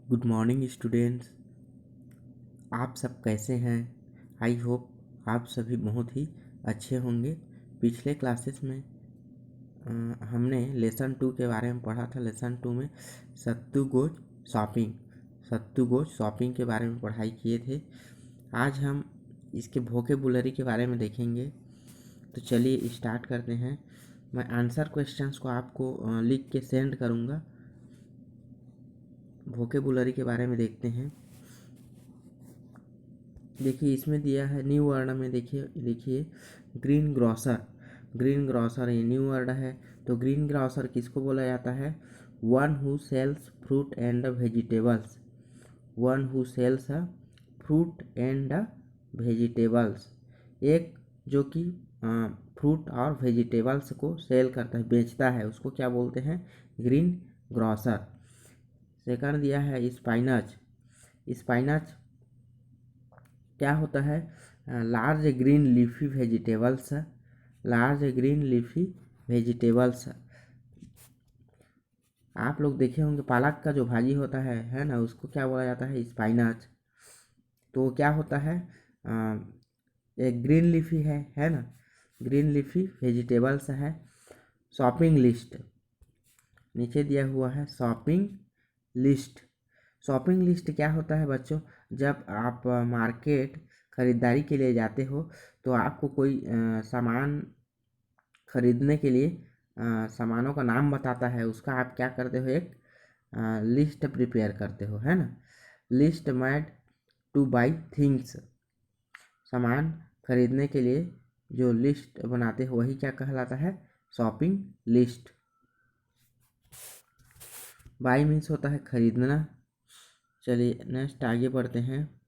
Good morning students. आप सब कैसे हैं? आई होप आप सभी बहुत ही अच्छे होंगे। पिछले क्लासेस में हमने लेसन 2 के बारे में पढ़ा था। लेसन 2 में सत्तू गोज शॉपिंग के बारे में पढ़ाई किए थे। आज हम इसके वोकेबुलरी के बारे में देखेंगे। तो चलिए स्टार्ट करते हैं। मैं आंसर क्वेश्चंस को आपको लिख के सेंड करूँगा। वोकेबुलरी के बारे में देखते हैं। देखिए इसमें दिया है न्यू वर्ड में। देखिए ग्रीन ग्रॉसर ये न्यू वर्ड है। तो ग्रीन ग्रॉसर किसको बोला जाता है? One who sells fruit and vegetables. One who sells fruit and vegetables, एक जो कि फ्रूट और वेजिटेबल्स को सेल करता है, बेचता है, उसको क्या बोलते हैं? Green grocer. सेकंड दिया है स्पाइनच। स्पाइनच क्या होता है? Large green leafy vegetables. Large green leafy vegetables. आप लोग देखे होंगे पालक का जो भाजी होता है ना, उसको क्या बोला जाता है? स्पाइनच। तो क्या होता है? एक ग्रीन लीफी है ना, ग्रीन लीफी वेजिटेबल्स है। शॉपिंग लिस्ट, नीचे दिया हुआ है शॉपिंग लिस्ट। शॉपिंग लिस्ट क्या होता है बच्चों? जब आप मार्केट खरीदारी के लिए जाते हो तो आपको कोई सामान खरीदने के लिए सामानों का नाम बताता है, उसका आप क्या करते हो? एक लिस्ट प्रिपेयर करते हो, है ना। List made two by things. सामान खरीदने के लिए जो लिस्ट बनाते हो वही क्या कहलाता है? Shopping list. बाई मीन्स होता है खरीदना। चलिए नेक्स्ट आगे बढ़ते हैं।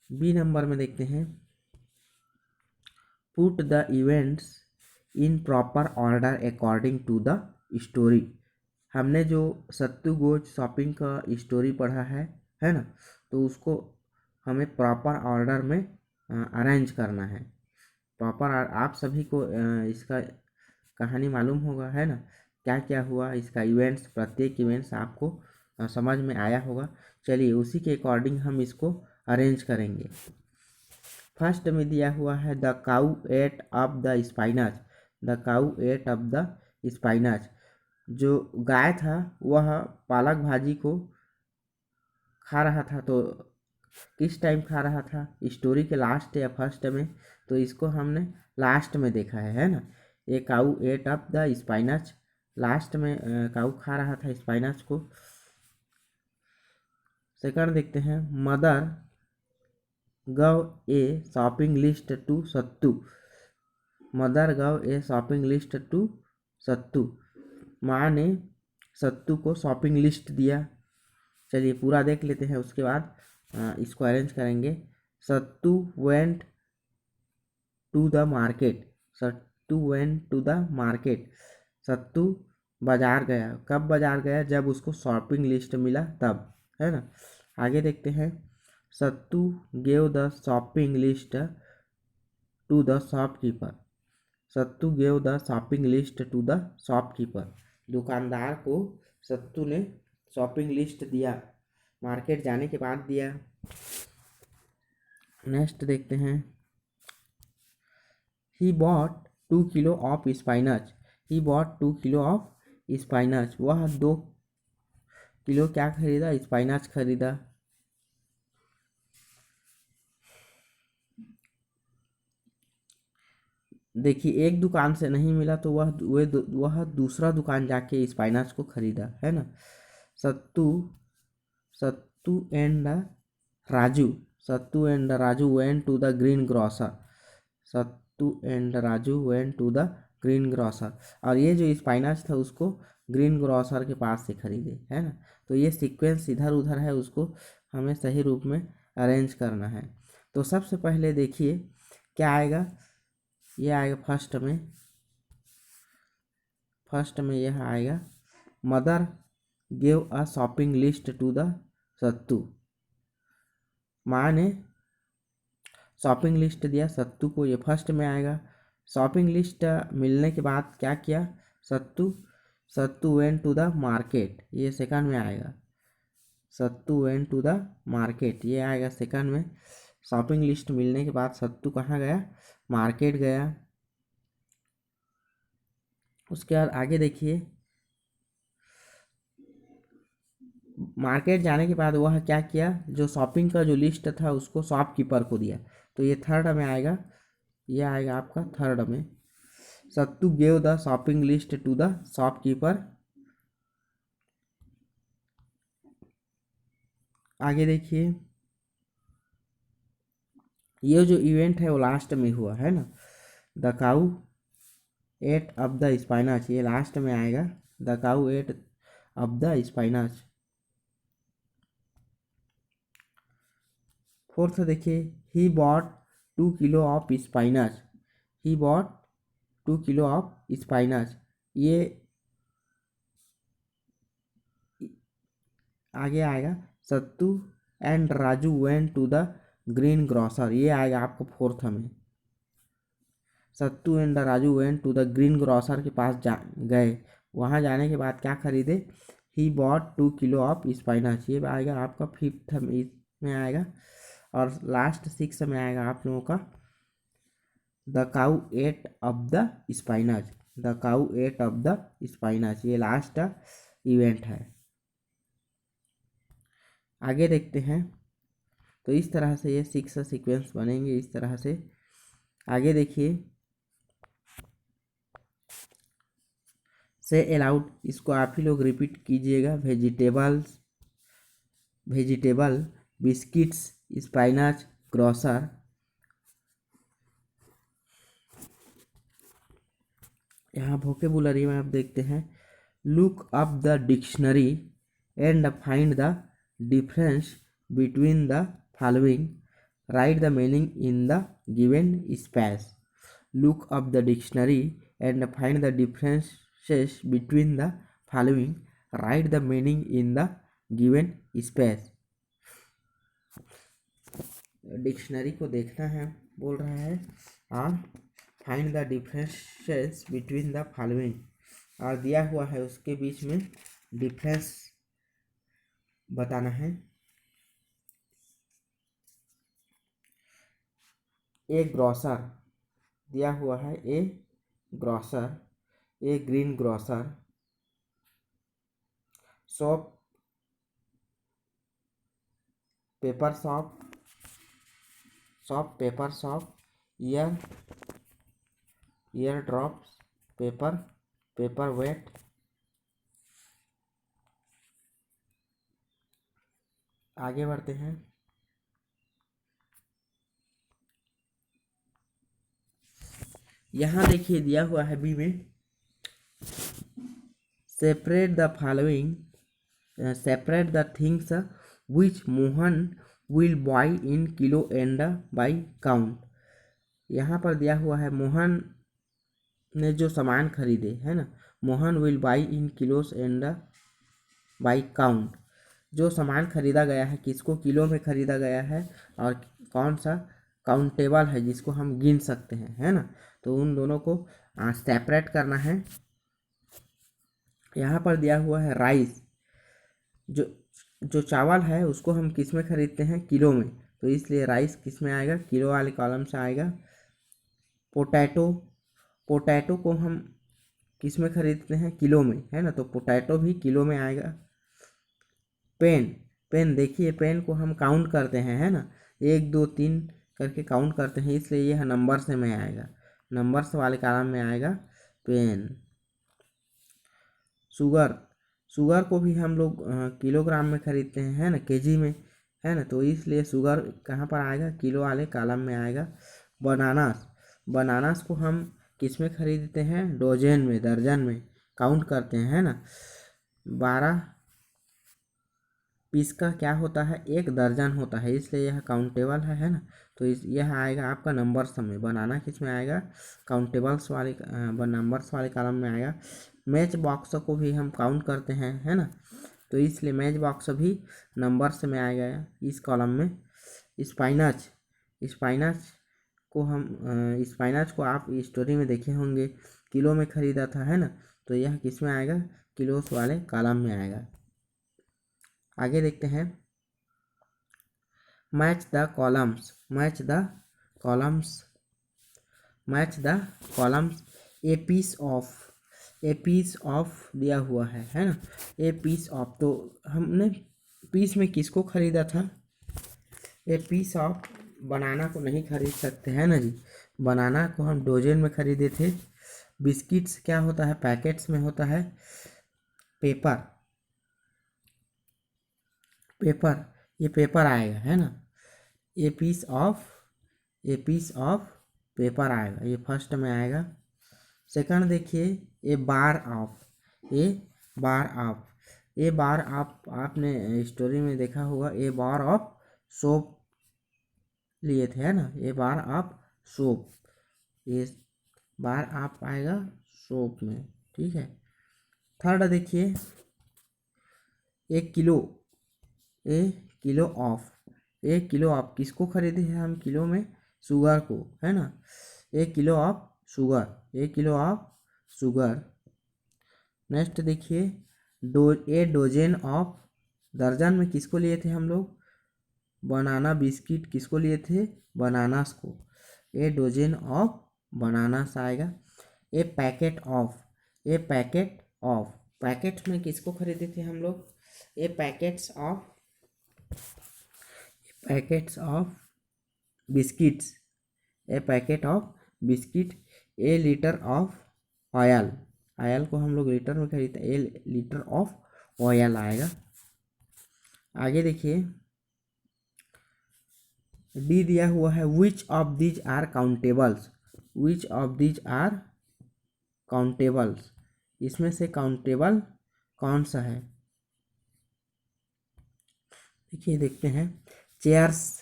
बी नंबर में देखते हैं, put the events in proper order according to the story. हमने जो सत्तू गोज शॉपिंग का स्टोरी पढ़ा है ना, तो उसको हमें प्रॉपर ऑर्डर में अरेंज करना है। प्रॉपर आप सभी को इसका कहानी मालूम होगा, है ना, क्या क्या हुआ इसका इवेंट्स, प्रत्येक इवेंट्स आपको समझ में आया होगा। चलिए उसी के अकॉर्डिंग हम इसको अरेंज करेंगे। फर्स्ट में दिया हुआ है the cow ate up the spinach. The cow ate up the spinach. जो गाय था वह पालक भाजी को खा रहा था। तो किस टाइम खा रहा था? स्टोरी के लास्ट या फर्स्ट में? तो इसको हमने लास्ट में देखा है ना। ये cow ate up the spinach, last में काऊ खा रहा था स्पाइनच को। सेकंड देखते हैं, mother gave a shopping list to Sattu. Mother gave a shopping list to Sattu. माँ ने सत्तू को शॉपिंग लिस्ट दिया। चलिए पूरा देख लेते हैं, उसके बाद इसको अरेंज करेंगे। Sattu went to the market. Sattu went to the market. Sattu बाजार गया। कब बाजार गया? जब उसको शॉपिंग लिस्ट मिला तब, है ना। आगे देखते हैं, Sattu gave the shopping list to the shopkeeper. Sattu gave the shopping list to the shopkeeper. दुकानदार को सत्तू ने शॉपिंग लिस्ट दिया, मार्केट जाने के बाद दिया। नेक्स्ट देखते हैं, ही bought 2 kilo of स्पाइनच। He bought 2 kilo of स्पाइनच। वह 2 किलो क्या खरीदा? स्पाइनच खरीदा। देखिए एक दुकान से नहीं मिला तो वह दूसरा दुकान जाके स्पाइनच को खरीदा, है ना। Sattu Sattu and Raju Sattu and Raju went to the green grocer. Sattu and Raju went to the green grocer. और ये जो स्पाइनच था उसको ग्रीन ग्रॉसर के पास से खरीदे, है ना। तो ये सीक्वेंस इधर उधर है, उसको हमें सही रूप में अरेंज करना है। तो सबसे पहले देखिए क्या आएगा। ये आएगा फर्स्ट में यह आएगा, mother give a shopping list to the Sattu. माँ ने शॉपिंग लिस्ट दिया सत्तू को, ये फर्स्ट में आएगा। शॉपिंग लिस्ट मिलने के बाद क्या किया? सत्तू सत्तू वेंट टू द मार्केट, ये सेकंड में आएगा। सत्तू वेंट टू द मार्केट, ये आएगा सेकंड में। शॉपिंग लिस्ट मिलने के बाद सत्तू कहाँ गया? मार्केट गया। उसके बाद आगे देखिए, मार्केट जाने के बाद वह क्या किया? जो शॉपिंग का जो लिस्ट था उसको शॉपकीपर को दिया, तो ये थर्ड में आएगा। ये आएगा आपका थर्ड में। Sattu gave the shopping list to the shopkeeper. आगे देखिए, ये जो इवेंट है वो लास्ट में हुआ है ना। The cow ate of the spinach, ये लास्ट में आएगा। The cow ate of the spinach. Fourth देखिए, he bought 2 kilo of spinach. He bought 2 kilo of spinach. ये आगे आएगा। Sattu and Raju went to the green grocer, ये आएगा आपको फोर्थ में। Sattu and Raju went to the green grocer के पास गए। वहाँ जाने के बाद क्या खरीदे? He bought 2 kilo of spinach, ये आएगा आपका फिफ्थ में आएगा। और लास्ट सिक्स में आएगा आप लोगों का the cow ate of the spinach. The cow ate of the spinach, ये लास्ट इवेंट है। आगे देखते हैं। तो इस तरह से ये 6 सीक्वेंस बनेंगे इस तरह से। आगे देखिए, से अलाउड, इसको आप ही लोग रिपीट कीजिएगा। Vegetable, biscuits, spinach, grocer. यहाँ वोकेबुलरी में आप देखते हैं, look up the dictionary and find the difference between the following, write the meaning in the given space. Look up the dictionary and find the differences between the following, write the meaning in the given space. Dictionary को देखना है बोल रहा है, और find the differences between the following, और दिया हुआ है उसके बीच में डिफरेंस बताना है। ए ग्रोसर दिया हुआ है, a grocer, a green grocer. Shop, paper shop, shop paper shop. Ear, ear drops, paper, paper weight. आगे बढ़ते हैं। यहाँ देखिए दिया हुआ है बी में, separate the following, separate the things which Mohan will by in kilo and by count. यहाँ पर दिया हुआ है मोहन ने जो सामान खरीदे है ना, Mohan will by in किलोस and by count. जो सामान खरीदा गया है किसको किलो में खरीदा गया है, और कौन सा काउंटेबल है जिसको हम गिन सकते हैं, है ना। तो उन दोनों को सेपरेट करना है। यहाँ पर दिया हुआ है राइस, जो जो चावल है उसको हम किस में खरीदते हैं? किलो में, तो इसलिए राइस किस में आएगा? किलो वाले कॉलम से आएगा। पोटैटो, पोटैटो को हम किस में खरीदते हैं? किलो में, है ना, तो पोटैटो भी किलो में आएगा। पेन, पेन देखिए, पेन को हम काउंट करते हैं, है ना, 1 2 3 करके काउंट करते हैं, इसलिए यह नंबर से में आएगा, नंबर्स वाले कॉलम में आएगा पेन। शुगर, शुगर को भी हम लोग किलोग्राम में खरीदते हैं, है ना, केजी में, है ना, तो इसलिए शुगर कहाँ पर आएगा? किलो वाले कॉलम में आएगा। बनानास, बनानास को हम किस में खरीदते हैं? डोजेन में, दर्जन में काउंट करते हैं, है ना। 12 पीस का क्या होता है? 1 दर्जन होता है, इसलिए यह काउंटेबल है ना। तो यह आएगा आपका नंबर्स में। बनाना किस में आएगा? काउंटेबल्स वाले नंबर्स वाले कॉलम में आएगा। मैच बॉक्स को भी हम काउंट करते हैं, है ना, तो इसलिए मैच बॉक्स भी नंबर्स में आएगा इस कॉलम में। स्पाइनच, स्पाइनच को हम स्पाइनच को आप स्टोरी में देखे होंगे, किलो में खरीदा था, है ना, तो यह किस में आएगा, किलोस वाले कॉलम में आएगा। आगे देखते हैं, match the columns, match the columns, match the columns, a piece of, a piece of दिया हुआ है ना, ए पीस ऑफ, तो हमने पीस में किसको खरीदा था, ए पीस ऑफ बनाना को नहीं खरीद सकते हैं ना जी, बनाना को हम डोजन में खरीदे थे। बिस्किट्स क्या होता है, पैकेट्स में होता है। पेपर, पेपर, ये पेपर आएगा है ना, a piece of, a piece of paper आएगा, ये फर्स्ट में आएगा। सेकंड देखिए, a bar of, a bar of, a bar of आपने स्टोरी में देखा होगा, ए बार ऑफ सोप लिए थे है ना, ए बार ऑफ सोप, ये बार ऑफ आएगा सोप में, ठीक है। थर्ड देखिए, एक किलो, ए किलो ऑफ, एक किलो ऑफ किसको खरीदे हैं हम, किलो में शुगर को है ना, एक किलो ऑफ शुगर, एक किलो ऑफ शुगर। नेक्स्ट देखिए, ए डोजेन ऑफ, दर्जन में किसको लिए थे हम लोग, बनाना बिस्किट किसको लिए थे, बनानास को, ए डोजेन ऑफ बनानास आएगा। A packet of, a packet of, packet में किसको खरीदे थे हम लोग, a packets of, packets of biscuits, a packet of biscuit. A litre of oil, oil को हम लोग लीटर में खरीदते हैं, ए लीटर ऑफ ऑयल आएगा। आगे देखिए, डी दिया हुआ है, which of these are countables, which of these are countables, इसमें से काउंटेबल कौन सा है, देखिए देखते हैं। चेयर्स,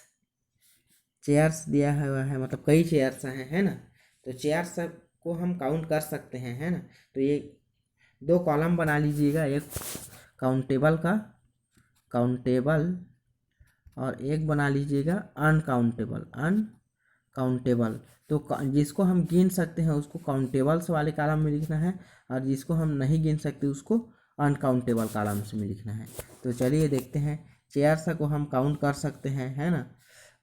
चेयर्स दिया हुआ है, मतलब कई चेयर्स हैं है ना, तो चेयर्स को हम काउंट कर सकते हैं है ना, तो ये दो कॉलम बना लीजिएगा, एक काउंटेबल का, काउंटेबल, और एक बना लीजिएगा अनकाउंटेबल, अनकाउंटेबल। तो जिसको हम गिन सकते हैं उसको काउंटेबल्स वाले कॉलम में लिखना है, और जिसको हम नहीं गिन सकते उसको अनकाउंटेबल कॉलम्स में लिखना है। तो चलिए देखते हैं, चेयर्स को हम काउंट कर सकते हैं है ना,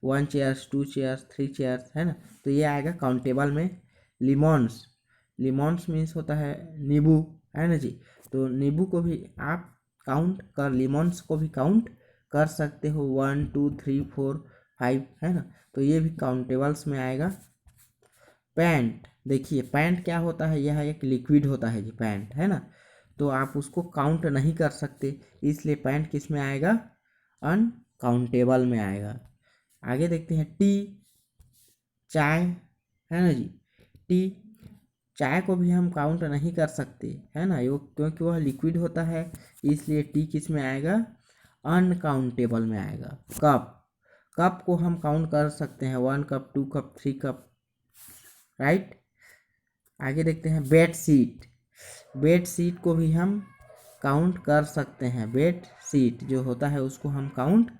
1 चेयर्स, 2 चेयर्स, 3 चेयर्स है ना, तो ये आएगा काउंटेबल में। लिमॉन्स, लिमॉन्स मीन्स होता है नींबू है ना जी, तो नींबू को भी आप काउंट कर, लिमॉन्स को भी काउंट कर सकते हो, 1 2 3 4 5 है ना, तो ये भी काउंटेबल्स में आएगा। पैंट, देखिए पैंट क्या होता है, यह एक लिक्विड होता है जी, पैंट है ना, तो आप उसको काउंट नहीं कर सकते, इसलिए पैंट किस में आएगा, अनकाउंटेबल में आएगा। आगे देखते हैं, टी, चाय है ना जी, टी, चाय को भी हम काउंट नहीं कर सकते है ना, वो क्योंकि वह लिक्विड होता है, इसलिए टी किस में आएगा, अनकाउंटेबल में आएगा। कप, कप को हम काउंट कर सकते हैं, 1 कप, 2 कप, 3 कप, राइट। आगे देखते हैं, बेड शीट, बेड शीट को भी हम काउंट कर सकते हैं, बेड शीट जो होता है उसको हम काउंट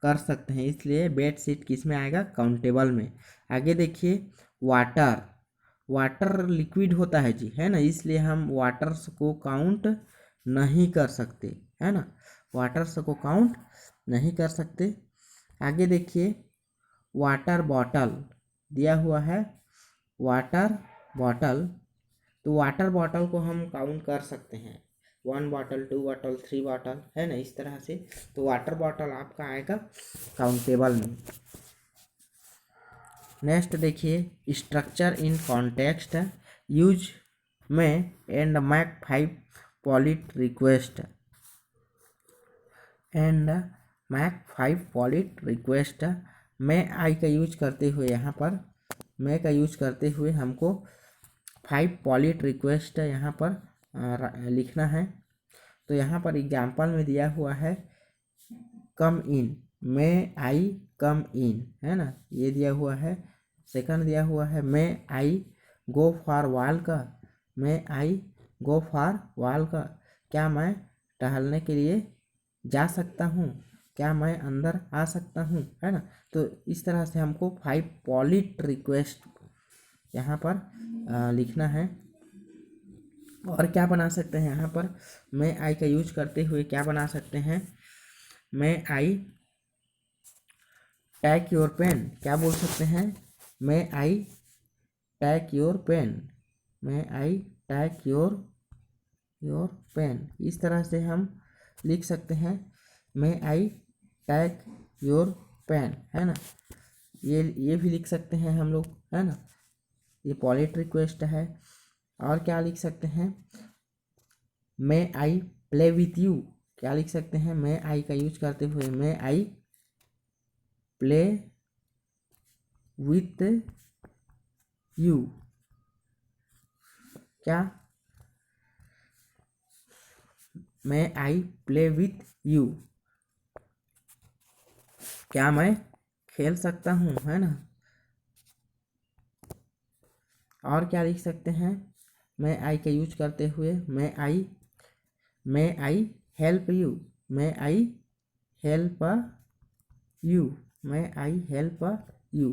कर सकते हैं, इसलिए बेड शीट किस में आएगा, काउंटेबल में। आगे देखिए, वाटर, वाटर लिक्विड होता है जी है ना, इसलिए हम वाटर्स को काउंट नहीं कर सकते है ना, वाटर्स को काउंट नहीं कर सकते। आगे देखिए, वाटर बॉटल दिया हुआ है, वाटर बॉटल, तो वाटर बॉटल को हम काउंट कर सकते हैं, 1 बॉटल, 2 बॉटल, 3 बॉटल है ना, इस तरह से, तो वाटर बॉटल आपका आएगा काउंटेबल में। नेक्स्ट देखिए, स्ट्रक्चर इन कॉन्टेक्स्ट, यूज में and make 5 polite request, and make 5 polite request, मैं आई का यूज करते हुए, यहाँ पर मैं का यूज करते हुए हमको 5 पॉलिट रिक्वेस्ट यहाँ पर लिखना है। तो यहाँ पर एग्जाम्पल में दिया हुआ है, कम इन, मैं आई कम इन है ना, ये दिया हुआ है। सेकंड दिया हुआ है, मैं आई गो फॉर वॉल का, मैं आई गो फॉर वॉल का, क्या मैं टहलने के लिए जा सकता हूँ, क्या मैं अंदर आ सकता हूँ है ना, तो इस तरह से हमको 5 पॉलिट रिक्वेस्ट यहाँ पर लिखना है। और क्या बना सकते हैं यहाँ पर, मैं आई का यूज करते हुए क्या बना सकते हैं, मैं आई टैक योर पेन, क्या बोल सकते हैं, मैं आई टैक योर पेन, मैं आई टैक योर पेन, इस तरह से हम लिख सकते हैं, मैं आई टैक योर पेन, है ना। ये भी लिख सकते हैं हम लोग, है ना, ये पॉलिट रिक्वेस्ट है। और क्या लिख सकते हैं, मैं आई प्ले विथ यू, क्या लिख सकते हैं, मैं आई का यूज करते हुए मैं आई प्ले विथ यू, क्या, मैं आई प्ले विथ यू, क्या मैं खेल सकता हूँ, है ना। और क्या लिख सकते हैं, मैं आई का यूज करते हुए मैं आई हेल्प यू, मैं आई हेल्प यू, मैं आई हेल्प यू,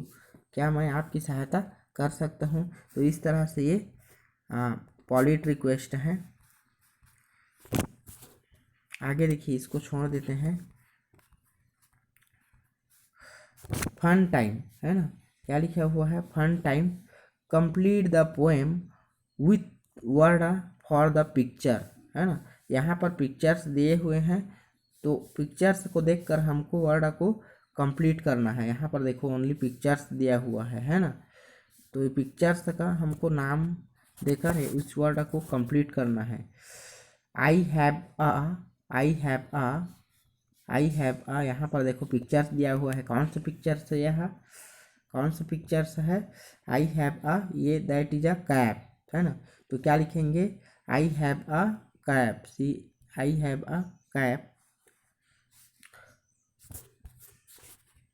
क्या मैं आपकी सहायता कर सकता हूँ। तो इस तरह से ये पॉलिट रिक्वेस्ट है। आगे देखिए, इसको छोड़ देते हैं, फन टाइम, है ना, क्या लिखा हुआ है, fun time complete the poem with word for the picture, है ना। यहाँ पर पिक्चर्स दिए हुए हैं, तो पिक्चर्स को देखकर हमको वर्ड को कंप्लीट करना है। यहाँ पर देखो ओनली पिक्चर्स दिया हुआ है ना। तो ये पिक्चर्स का हमको नाम देकर इस वर्ड को कंप्लीट करना है। आई have a, I have a, I have अ, यहाँ पर देखो पिक्चर्स दिया हुआ है, कौन सा पिक्चर्स है, यह कौन सा पिक्चर्स है, आई हैव अ, ये दैट इज अ कैप, है ना। तो क्या लिखेंगे, I have a cap, see I have a cap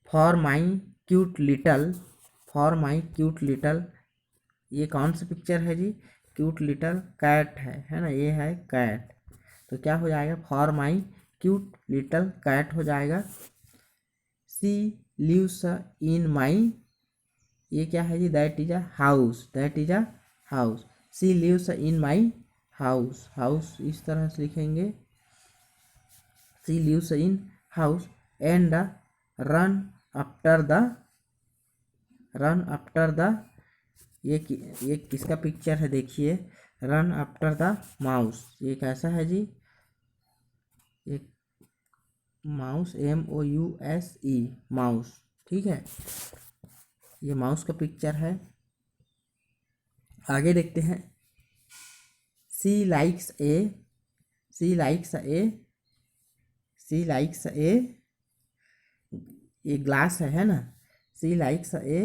for my cute little, for my cute little, ये कौन सा पिक्चर है जी, क्यूट लिटल कैट है ना, ये है कैट। तो क्या हो जाएगा, for my cute little cat हो जाएगा। सी लिव्स इन माई, ये क्या है जी, that is a house, that is a house, she lives in my house, house इस तरह से लिखेंगे, she lives in house and run after the, run after the, ये किसका पिक्चर है देखिए, रन आफ्टर द माउस, ये कैसा है जी, एक माउस, MOUSE माउस, ठीक है, ये माउस का पिक्चर है। आगे देखते हैं, she likes a, she likes a, she likes a, ये ग्लास है ना, she likes a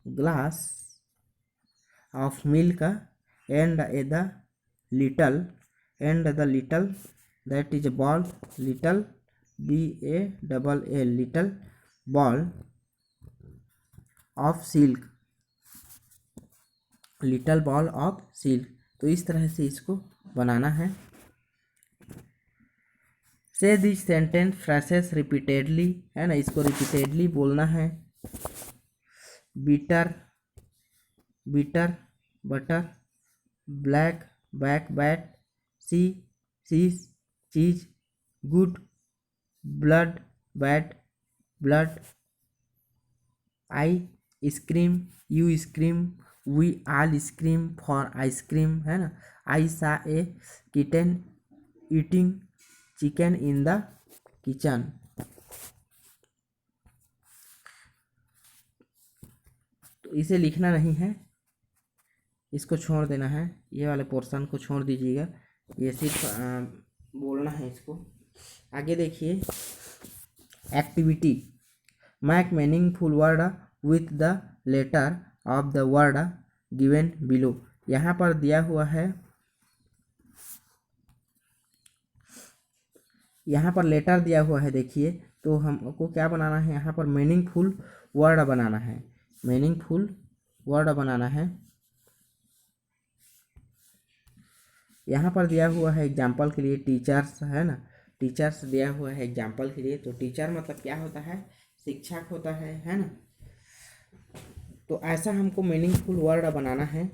glass of milk and the little, and the little that is ball, little BALL, little ball of silk, little ball of silk. तो इस तरह से इसको बनाना है। से दिस सेंटेंस फ्रेसेस रिपीटेडली, है ना, इसको रिपीटेडली बोलना है। Beater, beater butter, black back bat, she sees cheese, good blood bad blood, I scream you scream, we all scream for ice cream, है ना। I saw a kitten eating chicken in the kitchen. तो इसे लिखना नहीं है, इसको छोड़ देना है, ये वाले पोर्शन को छोड़ दीजिएगा, ये सिर्फ बोलना है इसको। आगे देखिए, activity make meaningful word with the letter of the word given below, यहाँ पर दिया हुआ है, यहाँ पर लेटर दिया हुआ है देखिए। तो हमको क्या बनाना है, यहाँ पर मीनिंगफुल वर्ड बनाना है, मीनिंगफुल वर्ड बनाना है। यहाँ पर दिया हुआ है एग्जाम्पल के लिए टीचर्स, है ना, टीचर्स दिया हुआ है एग्जाम्पल के लिए। तो टीचर मतलब क्या होता है, शिक्षक होता है ना। तो ऐसा हमको मीनिंगफुल वर्ड बनाना है।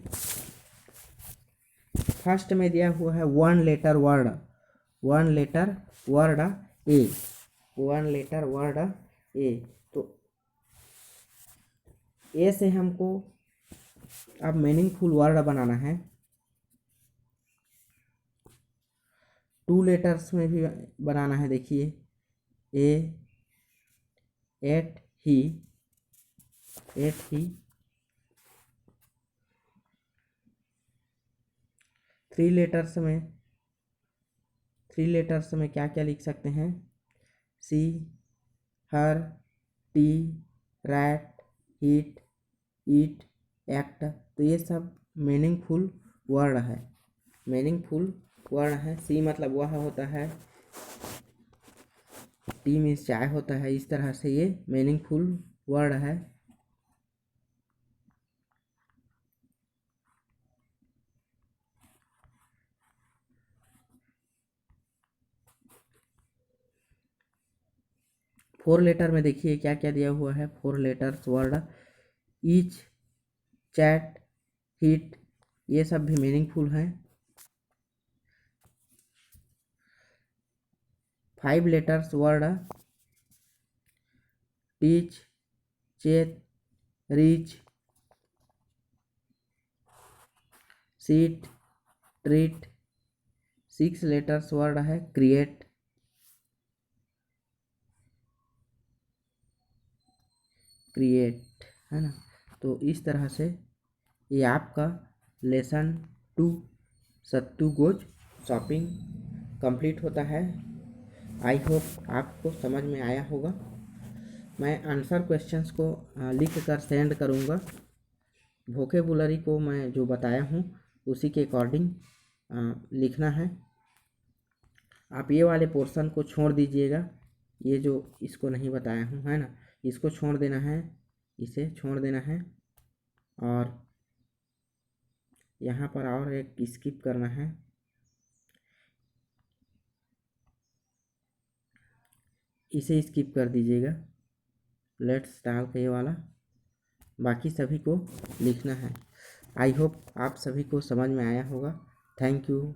फर्स्ट में दिया हुआ है one letter word a, one letter word a. तो ए से हमको अब मीनिंगफुल वर्ड बनाना है। टू लेटर्स में भी बनाना है। देखिए ए, एट ही, थ्री लेटर्स में क्या क्या लिख सकते हैं? सी, हर, टी, रैट, हीट, ईट, एक्ट। तो ये सब मीनिंगफुल वर्ड है। सी मतलब वह होता है, टी मीन्स चाय होता है। इस तरह से ये मीनिंगफुल वर्ड है। फोर लेटर में देखिए क्या क्या दिया हुआ है। Four letters word each, chat, hit, ये सब भी मीनिंगफुल हैं। फाइव लेटर्स वर्ड टीच, चेत, reach, seat, treat. Six letters word है क्रिएट, है ना। तो इस तरह से ये आपका लेसन 2 सत्तू गोज शॉपिंग कंप्लीट होता है। आई होप आपको समझ में आया होगा। मैं आंसर क्वेश्चंस को लिख कर सेंड करूँगा। वोकेबुलरी को मैं जो बताया हूँ उसी के अकॉर्डिंग लिखना है। आप ये वाले पोर्शन को छोड़ दीजिएगा, ये जो इसको नहीं बताया हूँ, है ना, इसको छोड़ देना है, इसे छोड़ देना है। और यहाँ पर और एक स्किप करना है, इसे स्किप कर दीजिएगा। लेट्स डाल के ये वाला, बाकी सभी को लिखना है। आई होप आप सभी को समझ में आया होगा। Thank you.